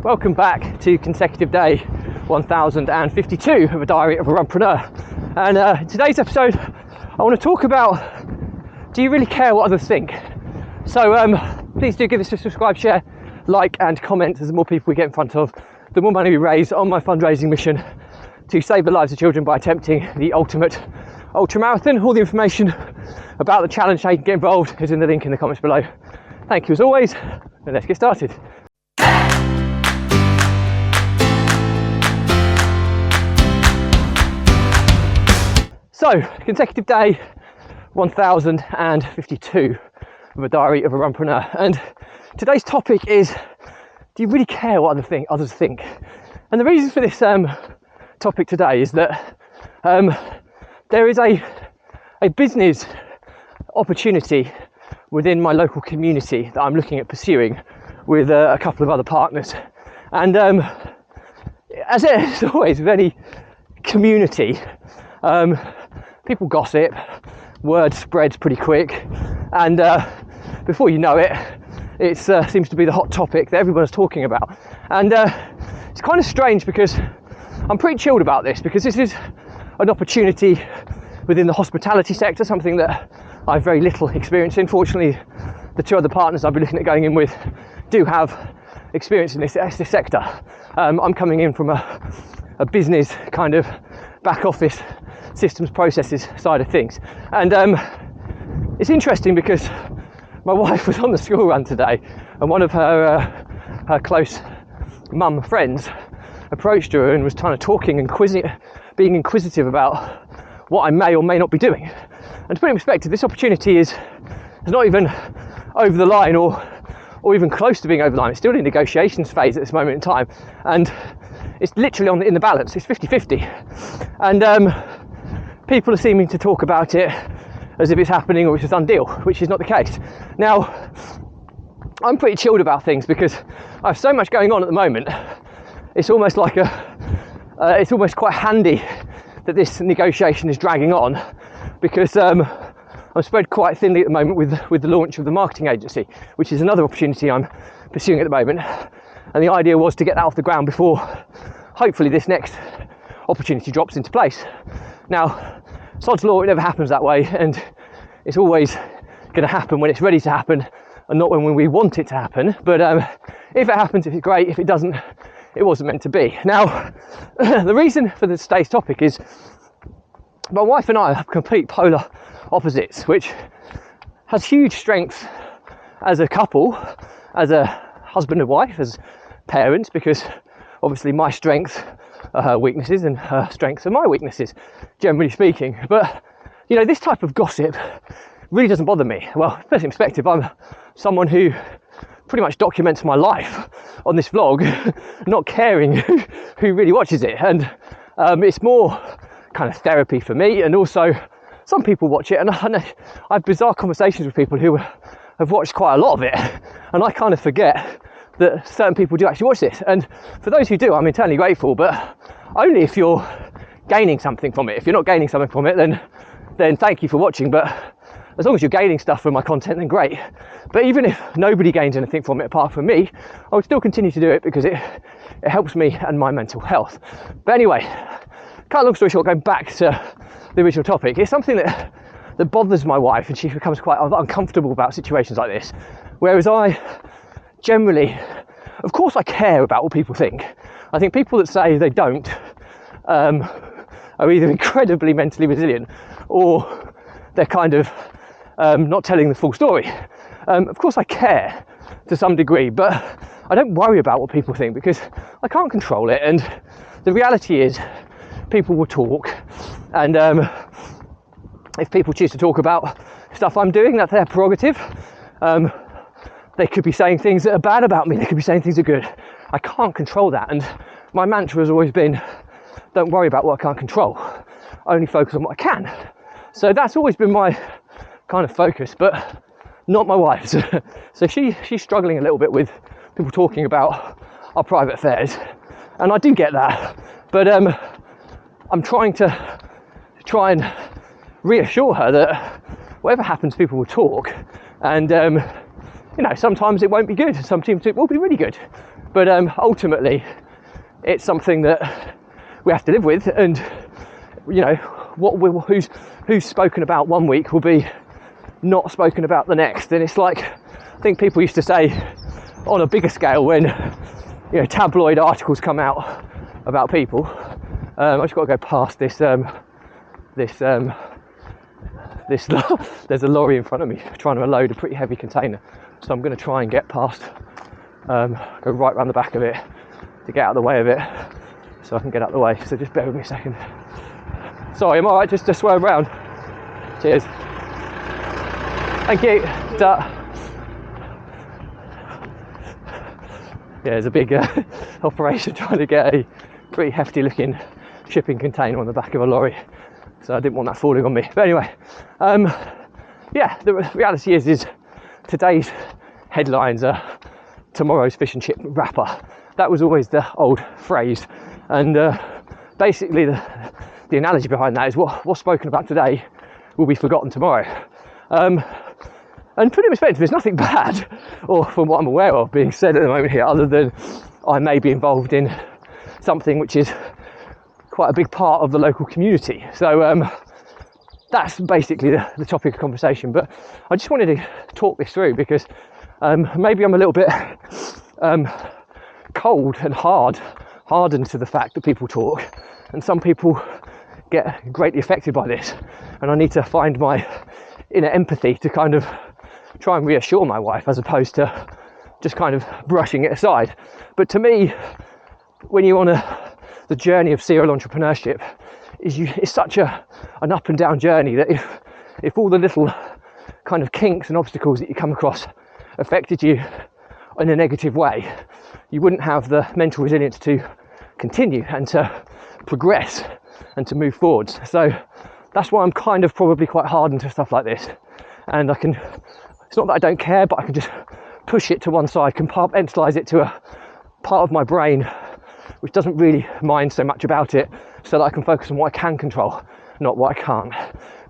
Welcome back to consecutive day 1052 of a diary of a Runpreneur. And in today's episode, I want to talk about, do you really care what others think? So please do give this a subscribe, share, like and comment. As the more people we get in front of, the more money we raise on my fundraising mission to save the lives of children by attempting the ultimate ultra marathon. All the information about the challenge, how you can get involved, is in the link in the comments below. Thank you as always, and let's get started. So, consecutive day 1052 of a diary of a Runpreneur, and today's topic is, do you really care what others think? And the reason for this topic today is that there is a business opportunity within my local community that I'm looking at pursuing with a couple of other partners. And as it is always with any community, people gossip, word spreads pretty quick, and before you know it, it seems to be the hot topic that everyone's talking about. And it's kind of strange because I'm pretty chilled about this, because this is an opportunity within the hospitality sector, something that I've very little experience in. Fortunately, the two other partners I'll be looking at going in with do have experience in this sector. I'm coming in from a business kind of back office systems processes side of things, and it's interesting because my wife was on the school run today, and one of her close mum friends approached her and was kind of talking and being inquisitive about what I may or may not be doing. And to put it in perspective, this opportunity is not even over the line or even close to being over the line. It's still in the negotiations phase at this moment in time, and it's literally in the balance. It's 50-50, and people are seeming to talk about it as if it's happening or it's a done deal, which is not the case. Now, I'm pretty chilled about things because I have so much going on at the moment. It's almost like it's almost quite handy that this negotiation is dragging on, because I'm spread quite thinly at the moment with the launch of the marketing agency, which is another opportunity I'm pursuing at the moment. And the idea was to get that off the ground before hopefully this next opportunity drops into place. Now, sod's law, it never happens that way, and it's always going to happen when it's ready to happen and not when we want it to happen. But if it happens, if it's great. If it doesn't, it wasn't meant to be. Now, the reason for today's topic is my wife and I have complete polar opposites, which has huge strengths as a couple, as a husband and wife, as parents, because obviously my strengths are her weaknesses and her strengths are my weaknesses, generally speaking. But you know, this type of gossip really doesn't bother me. Well, first in perspective, I'm someone who pretty much documents my life on this vlog, not caring who really watches it, and it's more kind of therapy for me. And also, some people watch it, and I have bizarre conversations with people who have watched quite a lot of it, and I kind of forget that certain people do actually watch this. And for those who do, I'm eternally grateful, but only if you're gaining something from it. If you're not gaining something from it, then thank you for watching. But as long as you're gaining stuff from my content, then great. But even if nobody gains anything from it apart from me, I would still continue to do it because it helps me and my mental health. But anyway, cut a long story short, going back to the original topic, it's something that bothers my wife, and she becomes quite uncomfortable about situations like this. Whereas I generally, of course, I care about what people think. I think people that say they don't are either incredibly mentally resilient, or they're kind of not telling the full story. Of course, I care to some degree, but I don't worry about what people think because I can't control it. And the reality is, people will talk, and if people choose to talk about stuff I'm doing, that's their prerogative. They could be saying things that are bad about me, they could be saying things that are good. I can't control that, and my mantra has always been, don't worry about what I can't control, only focus on what I can. So that's always been my kind of focus, but not my wife's. So she's struggling a little bit with people talking about our private affairs, and I do get that, but I'm trying and reassure her that whatever happens, people will talk, and sometimes it won't be good, sometimes it will be really good. But ultimately, it's something that we have to live with, and you know, who's spoken about one week will be not spoken about the next. And it's like, I think people used to say on a bigger scale, when you know, tabloid articles come out about people. I just got to go past this there's a lorry in front of me trying to unload a pretty heavy container, so I'm going to try and get past, go right around the back of it to get out of the way of it, so I can get out of the way. So just bear with me a second. Sorry, I'm alright, just to swerve around. Cheers. Thank you. Yeah, there's a big operation trying to get a pretty hefty looking shipping container on the back of a lorry, so I didn't want that falling on me. But anyway, yeah, the reality is today's headlines are tomorrow's fish and chip wrapper. That was always the old phrase, and basically the analogy behind that is what's spoken about today will be forgotten tomorrow. And put it in perspective, there's nothing bad, or from what I'm aware of, being said at the moment here, other than I may be involved in something which is quite a big part of the local community. So that's basically the topic of conversation. But I just wanted to talk this through because maybe I'm a little bit cold and hardened to the fact that people talk, and some people get greatly affected by this, and I need to find my inner empathy to kind of try and reassure my wife, as opposed to just kind of brushing it aside. But to me, when you're on the journey of serial entrepreneurship, it's such an up and down journey that if all the little kind of kinks and obstacles that you come across affected you in a negative way, you wouldn't have the mental resilience to continue and to progress and to move forwards. So that's why I'm kind of probably quite hardened to stuff like this, and it's not that I don't care, but I can just push it to one side, compartmentalise it to a part of my brain which doesn't really mind so much about it, so that I can focus on what I can control, not what I can't.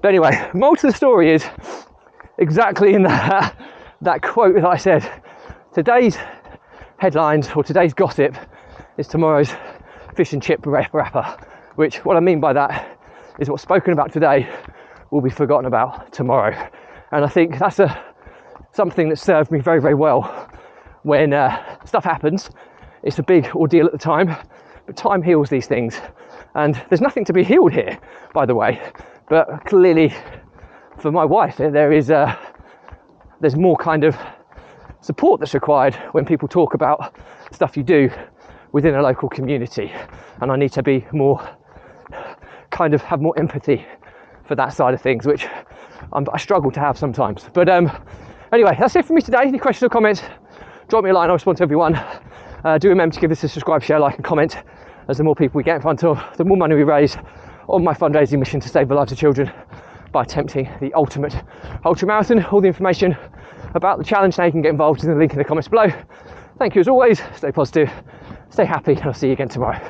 But anyway, moral to the story is exactly in that quote that I said. Today's headlines, or today's gossip, is tomorrow's fish and chip wrapper, which what I mean by that is what's spoken about today will be forgotten about tomorrow. And I think that's something that served me very, very well when stuff happens. It's a big ordeal at the time, but time heals these things. And there's nothing to be healed here, by the way. But clearly, for my wife, there's more kind of support that's required when people talk about stuff you do within a local community. And I need to be more, kind of have more empathy for that side of things, which I struggle to have sometimes. But anyway, that's it for me today. Any questions or comments, drop me a line, I'll respond to everyone. Do remember to give this a subscribe, share, like and comment, as the more people we get in front of, the more money we raise on my fundraising mission to save the lives of children by attempting the ultimate ultra marathon. All the information about the challenge now you can get involved in the link in the comments below. Thank you as always, stay positive, stay happy, and I'll see you again tomorrow.